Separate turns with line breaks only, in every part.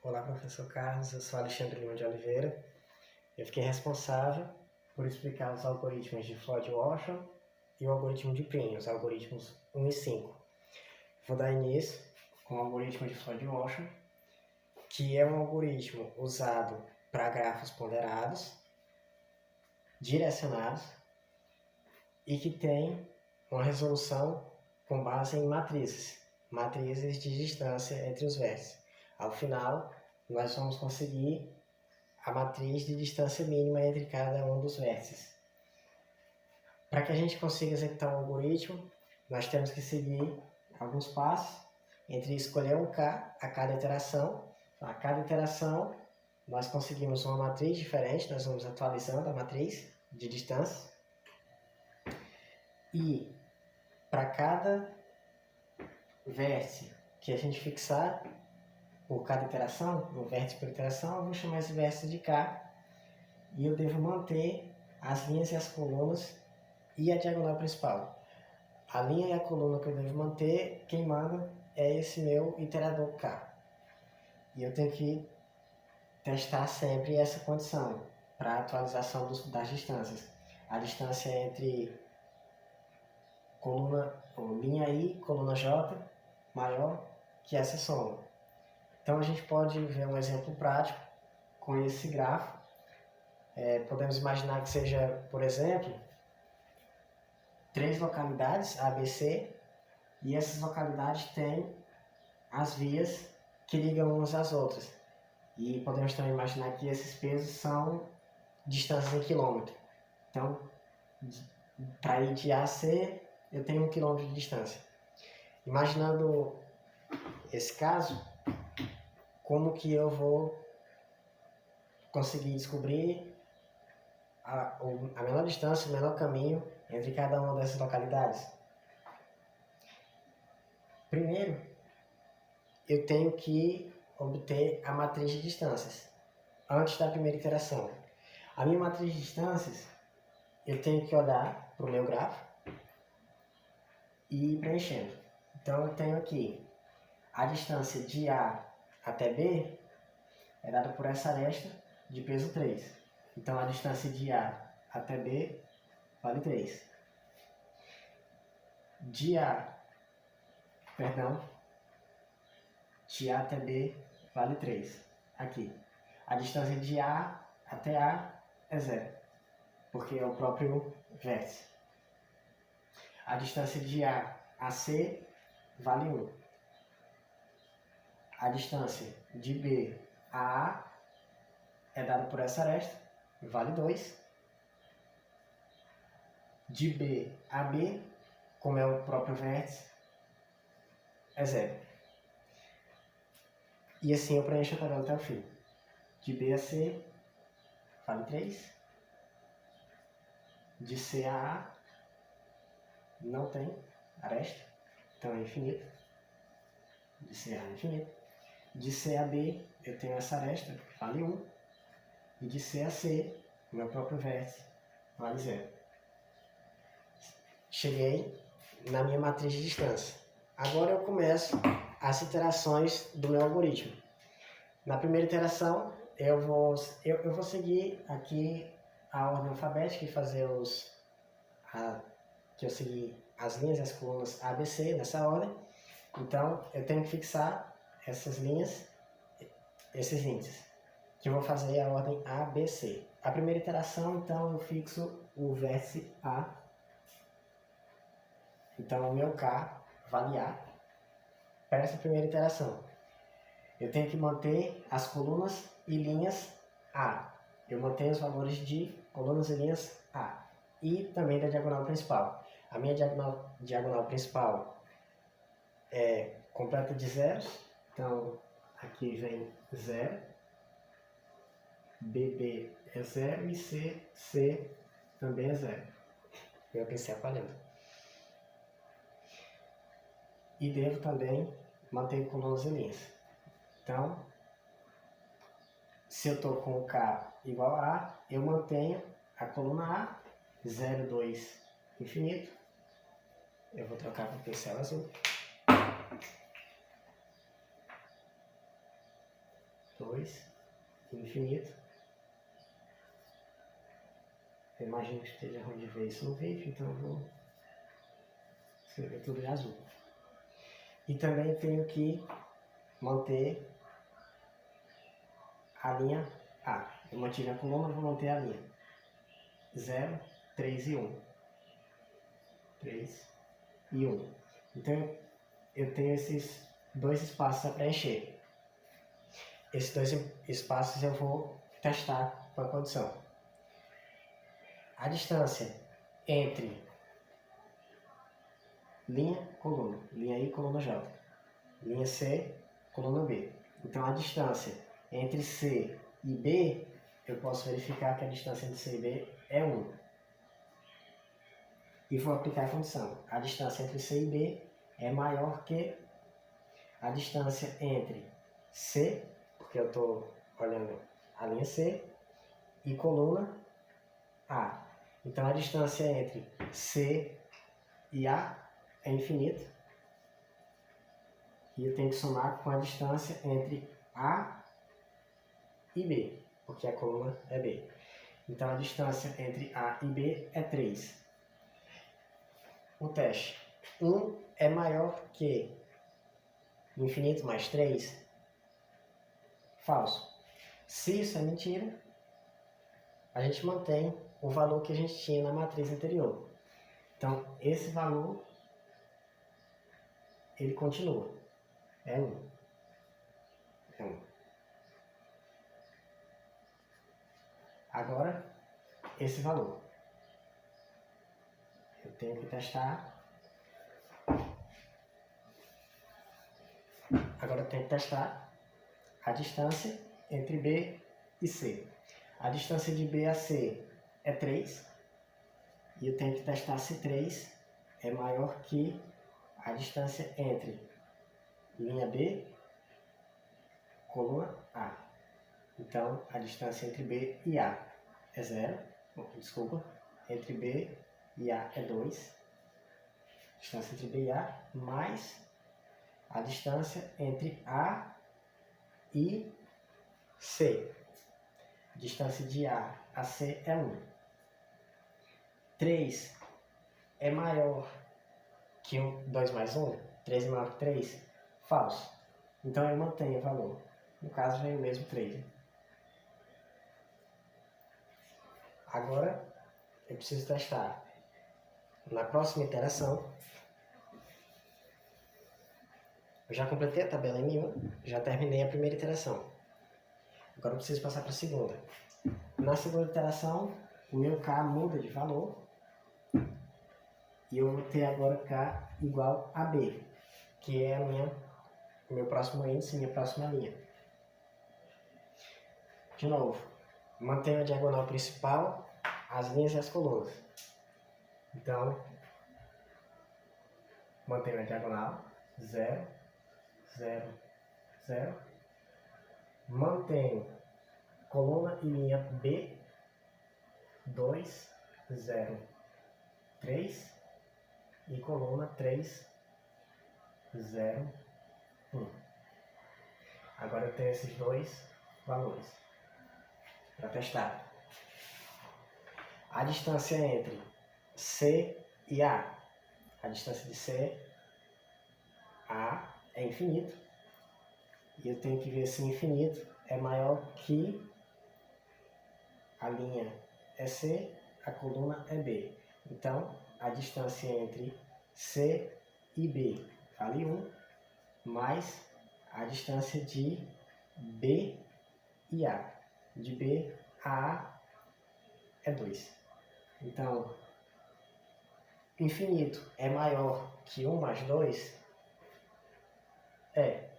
Olá, professor Carlos, eu sou Alexandre Lima de Oliveira. Eu fiquei responsável por explicar os algoritmos de Floyd-Warsham e o algoritmo de Prim, os algoritmos 1 e 5. Vou dar início com o algoritmo de Floyd-Warsham, que é um algoritmo usado para grafos ponderados, direcionados e que tem uma resolução com base em matrizes de distância entre os vértices. Ao final, nós vamos conseguir a matriz de distância mínima entre cada um dos vértices. Para que a gente consiga executar um algoritmo, nós temos que seguir alguns passos entre escolher um K a cada iteração. A cada iteração, nós conseguimos uma matriz diferente, nós vamos atualizando a matriz de distância. E para cada vértice que a gente fixar por cada iteração, um vértice por iteração, eu vou chamar esse vértice de K e eu devo manter as linhas e as colunas e a diagonal principal. A linha e a coluna que eu devo manter, quem manda é esse meu iterador K. E eu tenho que testar sempre essa condição para a atualização das distâncias. A distância entre linha I, coluna J, maior que essa soma. Então a gente pode ver um exemplo prático com esse grafo. Podemos imaginar que seja, por exemplo, 3 localidades, A, B, C, e essas localidades têm as vias que ligam umas às outras. E podemos também imaginar que esses pesos são distâncias em quilômetro. Então, para ir de A a C, eu tenho 1 quilômetro de distância. Imaginando esse caso, como que eu vou conseguir descobrir a menor distância, o menor caminho entre cada uma dessas localidades? Primeiro, eu tenho que obter a matriz de distâncias antes da primeira iteração. A minha matriz de distâncias, eu tenho que olhar para o meu grafo e ir preenchendo. Então eu tenho aqui a distância de A até B é dada por essa aresta de peso 3. Então a distância de A até B vale 3. De A até B vale 3. Aqui. A distância de A até A é 0, porque é o próprio vértice. A distância de A a C vale 1. A distância de B a A é dada por essa aresta, vale 2. De B a B, como é o próprio vértice, é 0. E assim eu preencho a tabela até o fim. De B a C, vale 3. De C a A, não tem aresta, então é infinito. De C a A é infinito. De C a B, eu tenho essa aresta, que vale 1. E de C a C, o meu próprio vértice, vale 0. Cheguei na minha matriz de distância. Agora eu começo as iterações do meu algoritmo. Na primeira iteração, eu vou seguir aqui a ordem alfabética e fazer que eu segui as linhas e as colunas A, B, C nessa ordem. Então, eu tenho que fixar essas linhas, esses índices, que eu vou fazer a ordem A, B, C. A primeira iteração, então, eu fixo o vértice A. Então, o meu K vale A para essa primeira iteração. Eu tenho que manter as colunas e linhas A. Eu mantenho os valores de colunas e linhas A. E também da diagonal principal. A minha diagonal principal é completa de zeros. Então, aqui vem 0. BB é 0 e C também é 0. Meu pincel falhando. E devo também manter colunas e linhas. Então, se eu estou com o K igual a A, eu mantenho a coluna A, 0, 2, infinito. Eu vou trocar para o pincel azul. 2, infinito. Eu imagino que esteja ruim de ver isso no vídeo, então eu vou escrever tudo em azul. E também tenho que manter a linha A. Eu mantive a coluna, vou manter a linha 0, 3 e 1. 3 e 1. Então eu tenho esses dois espaços a preencher. Esses dois espaços eu vou testar com a condição. A distância entre linha, coluna, linha I, coluna J, linha C, coluna B. Então a distância entre C e B, eu posso verificar que a distância entre C e B é 1. E vou aplicar a condição. A distância entre C e B é maior que a distância entre C, porque eu estou olhando a linha C, e coluna A. Então a distância entre C e A é infinita. E eu tenho que somar com a distância entre A e B, porque a coluna é B. Então a distância entre A e B é 3. O teste. 1 é maior que infinito mais 3? Falso. Se isso é mentira, a gente mantém o valor que a gente tinha na matriz anterior. Então, esse valor, ele continua. É 1. É 1. Agora, esse valor. Eu tenho que testar. Agora eu tenho que testar a distância entre B e C. A distância de B a C é 3. E eu tenho que testar se 3 é maior que a distância entre linha B, coluna A. Então, a distância entre B e A é 0. Desculpa. Entre B e A é 2. Distância entre B e A mais a distância entre A e C. A distância de A a C é 1. 3 é maior que 2 mais 1? 3 é maior que 3? Falso. Então eu mantenho o valor. No caso, vem o mesmo 3. Agora, eu preciso testar. Na próxima iteração, eu já completei a tabela M1, já terminei a primeira iteração. Agora eu preciso passar para a segunda. Na segunda iteração, o meu K muda de valor. E eu vou ter agora K igual a B, que é o meu próximo índice, minha próxima linha. De novo, mantenho a diagonal principal, as linhas e as colunas. Então, mantenho a diagonal, 0, 0, 0. Mantenho coluna e linha B, 2, 0, 3. E coluna 3, 0, 1. Agora eu tenho esses dois valores para testar. A distância entre C e A. A distância de C a é infinito. E eu tenho que ver se infinito é maior que a linha é C, a coluna é B. Então, a distância entre C e B vale 1, mais a distância de B e A. De B a A é 2. Então, infinito é maior que 1 mais 2? É.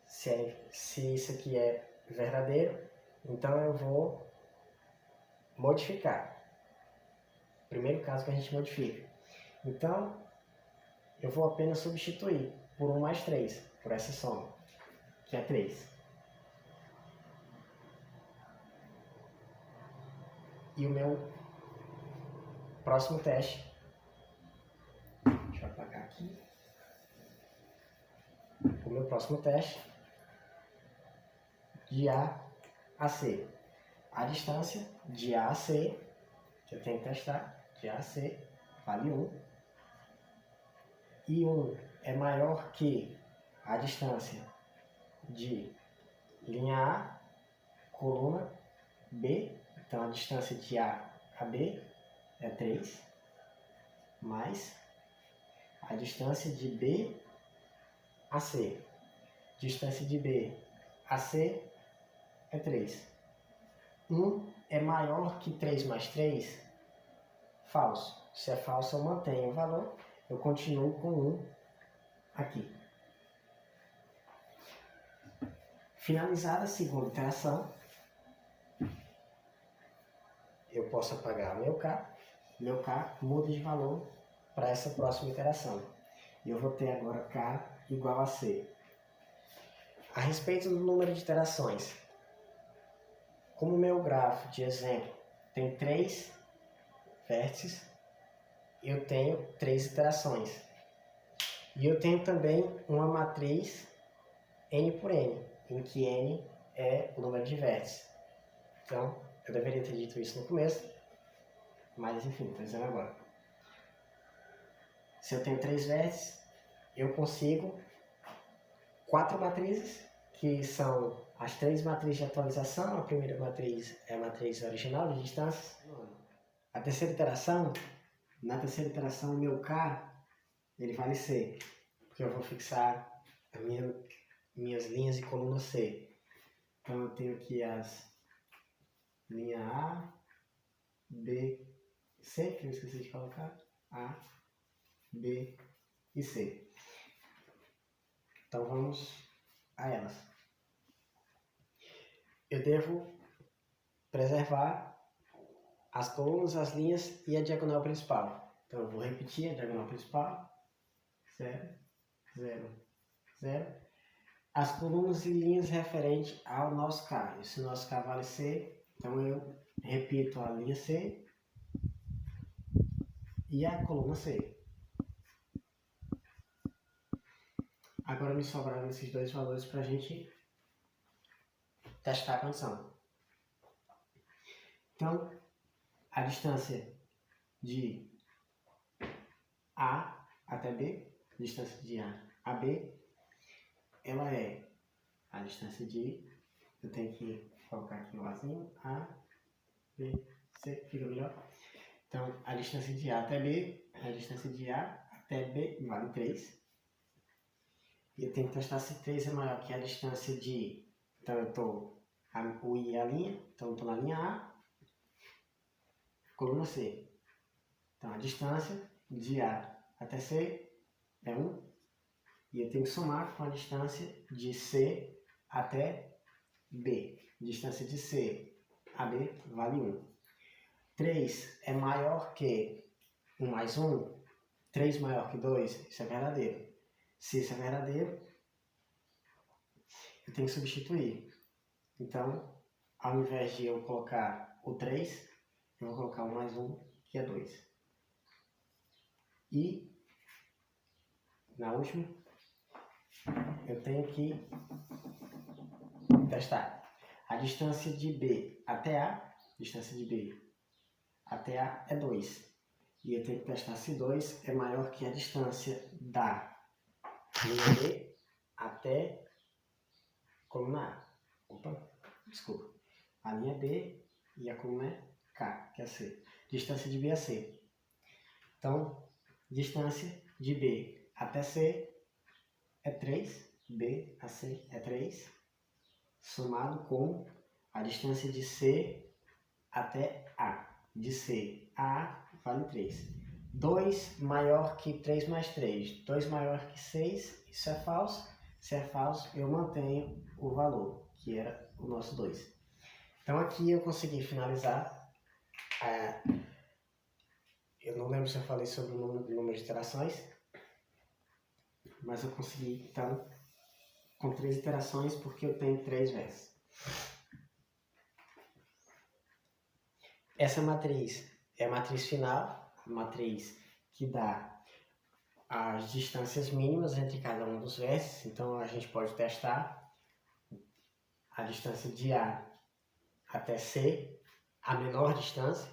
Se isso aqui é verdadeiro, então eu vou modificar. Primeiro caso que a gente modifica. Então, eu vou apenas substituir por 1 mais 3, por essa soma, que é 3. E o meu próximo teste, deixa eu apagar aqui. O meu próximo teste de A a C. A distância de A a C, que eu tenho que testar, de A a C, vale 1. E 1 é maior que a distância de linha A, coluna B. Então, a distância de A a B é 3, mais a distância de B a C. Distância de B a C é 3. 1 é maior que 3 mais 3? Falso. Se é falso, eu mantenho o valor. Eu continuo com 1 aqui. Finalizada a segunda iteração, eu posso apagar meu K. Meu K muda de valor para essa próxima iteração. E eu vou ter agora K igual a C. A respeito do número de iterações, como o meu grafo de exemplo tem 3 vértices, eu tenho 3 iterações. E eu tenho também uma matriz N por N, em que N é o número de vértices. Então, eu deveria ter dito isso no começo, mas enfim, estou dizendo agora. Se eu tenho 3 vértices, eu consigo 4 matrizes, que são as 3 matrizes de atualização. A primeira matriz é a matriz original de distâncias. A terceira iteração, na terceira iteração, o meu K, ele vale C, porque eu vou fixar minhas linhas de coluna C. Então, eu tenho aqui as linha A, B, C, que eu esqueci de colocar, A, B e C. Então, vamos a elas. Eu devo preservar as colunas, as linhas e a diagonal principal. Então, eu vou repetir a diagonal principal. 0, 0, 0. As colunas e linhas referentes ao nosso K. E se o nosso K vale C, então eu repito a linha C e a coluna C. Agora me sobraram esses 2 valores para a gente testar a condição. Então, a distância de A até B, distância de A a B, ela é a distância de, eu tenho que colocar aqui no Azinho, A, B, C, fica melhor. Então, a distância de A até B, a distância de A até B vale 3. E eu tenho que testar se 3 é maior que a distância de, então eu estou, o I é a linha, então eu estou na linha A, coluna C. Então, a distância de A até C é 1. E eu tenho que somar com a distância de C até B. Distância de C a B vale 1. 3 é maior que 1 mais 1. 3 maior que 2, isso é verdadeiro. Se isso é verdadeiro, eu tenho que substituir. Então, ao invés de eu colocar o 3, eu vou colocar 1 mais 1, que é 2. E, na última, eu tenho que testar a distância de B até A. Distância de B até A é 2. E eu tenho que testar se 2 é maior que a distância da linha B até coluna A. Opa, desculpa. A linha B e a coluna é K, que é C. Distância de B a C. Então, distância de B até C é 3. B a C é 3. Somado com a distância de C até A. De C a A vale 3. 2 maior que 3 mais 3. 2 maior que 6, isso é falso. Se é falso, eu mantenho o valor, que era o nosso 2. Então aqui eu consegui finalizar. Eu não lembro se eu falei sobre o número de iterações, mas eu consegui, então, com 3 iterações, porque eu tenho 3 vértices. Essa matriz é a matriz final, a matriz que dá as distâncias mínimas entre cada um dos vértices. Então a gente pode testar a distância de A até C, a menor distância,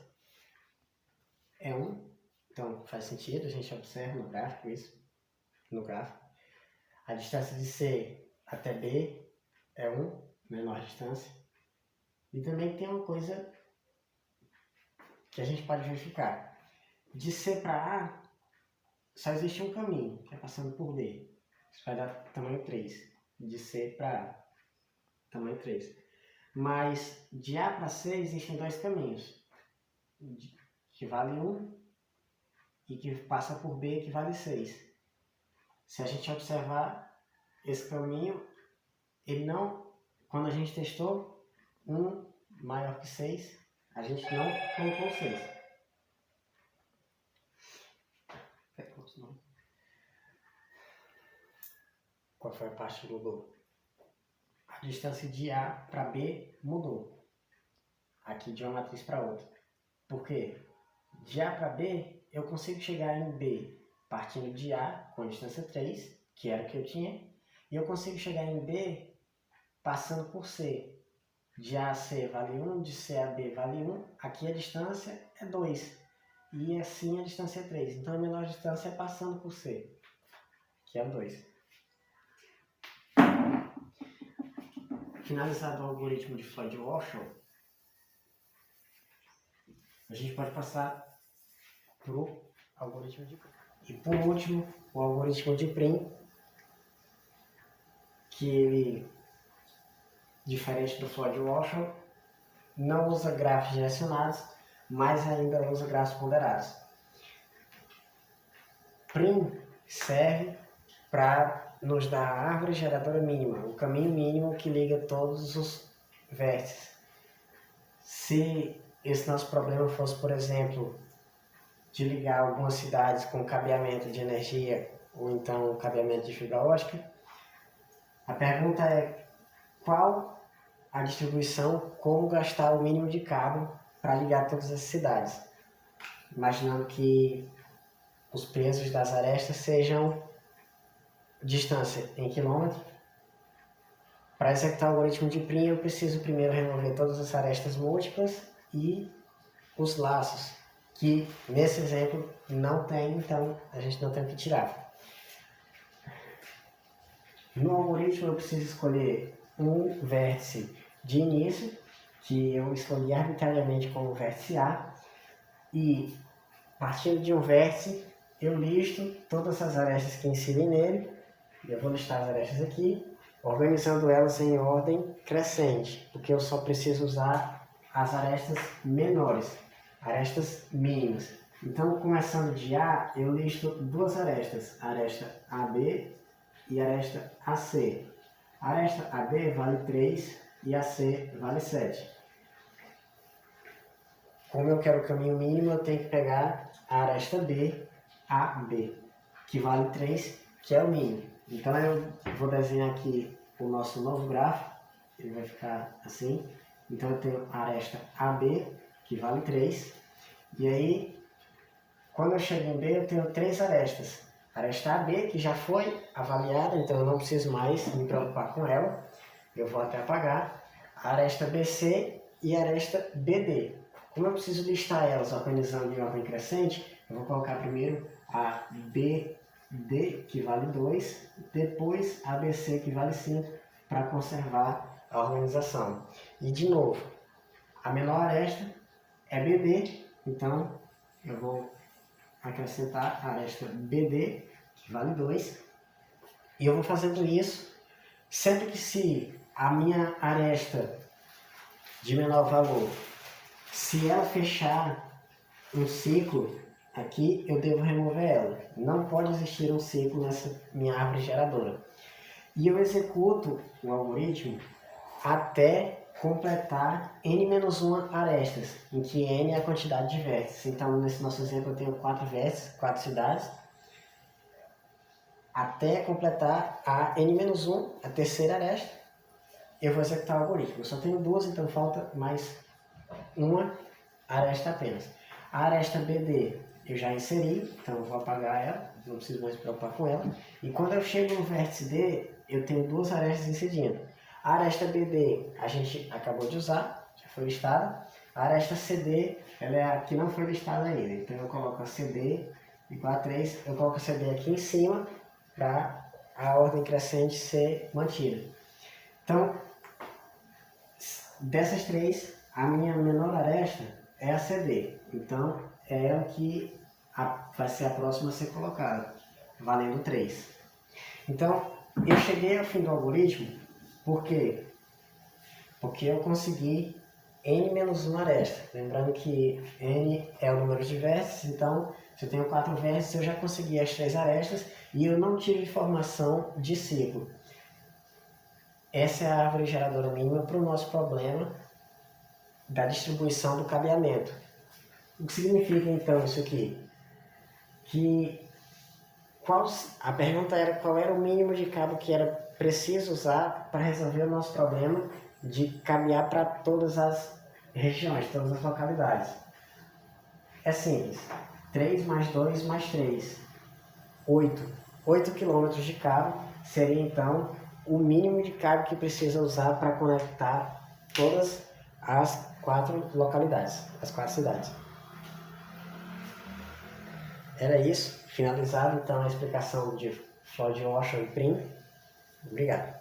é 1. Então faz sentido, a gente observa no gráfico isso, no gráfico. A distância de C até B é 1, menor distância. E também tem uma coisa que a gente pode verificar. De C para A, só existe um caminho, que é passando por B. Isso vai dar tamanho 3. De C para A, tamanho 3. Mas de A para C existem dois caminhos, que vale 1 e que passa por B, que vale 6. Se a gente observar esse caminho, ele não, quando a gente testou 1 maior que 6, a gente não colocou 6. Qual foi a parte que mudou? A distância de A para B mudou. Aqui de uma matriz para outra. Por quê? De A para B, eu consigo chegar em B partindo de A com a distância 3, que era o que eu tinha, e eu consigo chegar em B passando por C. De A a C vale 1, de C a B vale 1, aqui a distância é 2, e assim a distância é 3. Então a menor distância é passando por C, que é 2. Finalizado o algoritmo de Floyd-Warshall, a gente pode passar para o algoritmo de Prim. E por último, o algoritmo de Prim, que ele, diferente do Floyd-Warshall, não usa grafos direcionados, mas ainda usa grafos ponderados. Prim serve para nos dar a árvore geradora mínima, o caminho mínimo que liga todos os vértices. Se esse nosso problema fosse, por exemplo, de ligar algumas cidades com cabeamento de energia ou então cabeamento de fibra ótica, a pergunta é qual a distribuição, como gastar o mínimo de cabo para ligar todas as cidades. Imaginando que os pesos das arestas sejam distância em quilômetro. Para executar o algoritmo de Prim, eu preciso primeiro remover todas as arestas múltiplas e os laços, que nesse exemplo não tem, então a gente não tem o que tirar. No algoritmo eu preciso escolher um vértice de início, que eu escolhi arbitrariamente como vértice A, e partindo de um vértice eu listo todas as arestas que incidem nele. Eu vou listar as arestas aqui, organizando elas em ordem crescente, porque eu só preciso usar as arestas menores, arestas mínimas. Então, começando de A, eu listo duas arestas, a aresta AB e a aresta AC. A aresta AB vale 3 e a C vale 7. Como eu quero o caminho mínimo, eu tenho que pegar a aresta B, AB, que vale 3, que é o mínimo. Então eu vou desenhar aqui o nosso novo gráfico, ele vai ficar assim. Então eu tenho a aresta AB, que vale 3, e aí quando eu chego em B eu tenho 3 arestas. A aresta AB, que já foi avaliada, então eu não preciso mais me preocupar com ela, eu vou até apagar. A aresta BC e a aresta BD. Como eu preciso listar elas organizando em ordem crescente, eu vou colocar primeiro a BD, que vale 2, depois a BC, que vale 5, para conservar a organização. E de novo, a menor aresta é BD, então eu vou acrescentar a aresta BD, que vale 2, e eu vou fazendo isso sempre que se a minha aresta de menor valor, se ela fechar um ciclo aqui, eu devo remover ela. Não pode existir um ciclo nessa minha árvore geradora. E eu executo o algoritmo até completar n-1 arestas, em que n é a quantidade de vértices. Então, nesse nosso exemplo, eu tenho 4 vértices, 4 cidades, até completar a n-1, a terceira aresta, eu vou executar o algoritmo. Eu só tenho 2, então falta mais uma aresta apenas. A aresta BD eu já inseri, então eu vou apagar ela, não preciso mais me preocupar com ela. E quando eu chego no vértice D, eu tenho 2 arestas incidindo. A aresta BD a gente acabou de usar, já foi listada. A aresta CD, ela é a que não foi listada ainda. Então eu coloco a CD igual a 3, eu coloco a CD aqui em cima para a ordem crescente ser mantida. Então, dessas três, a minha menor aresta é a CD. Então, é ela que vai ser a próxima a ser colocada, valendo 3. Então, eu cheguei ao fim do algoritmo, por quê? Porque eu consegui n-1 aresta. Lembrando que n é o número de vértices, então, se eu tenho 4 vértices, eu já consegui as 3 arestas e eu não tive formação de ciclo. Essa é a árvore geradora mínima para o nosso problema da distribuição do cabeamento. O que significa então isso aqui? A pergunta era qual era o mínimo de cabo que era preciso usar para resolver o nosso problema de cabear para todas as regiões, todas as localidades. É simples. 3 mais 2 mais 3. 8. 8 km de cabo seria então o mínimo de cabo que precisa usar para conectar todas as 4 localidades, as 4 cidades. Era isso. Finalizado então a explicação de Floyd Ocean e Prim. Obrigado.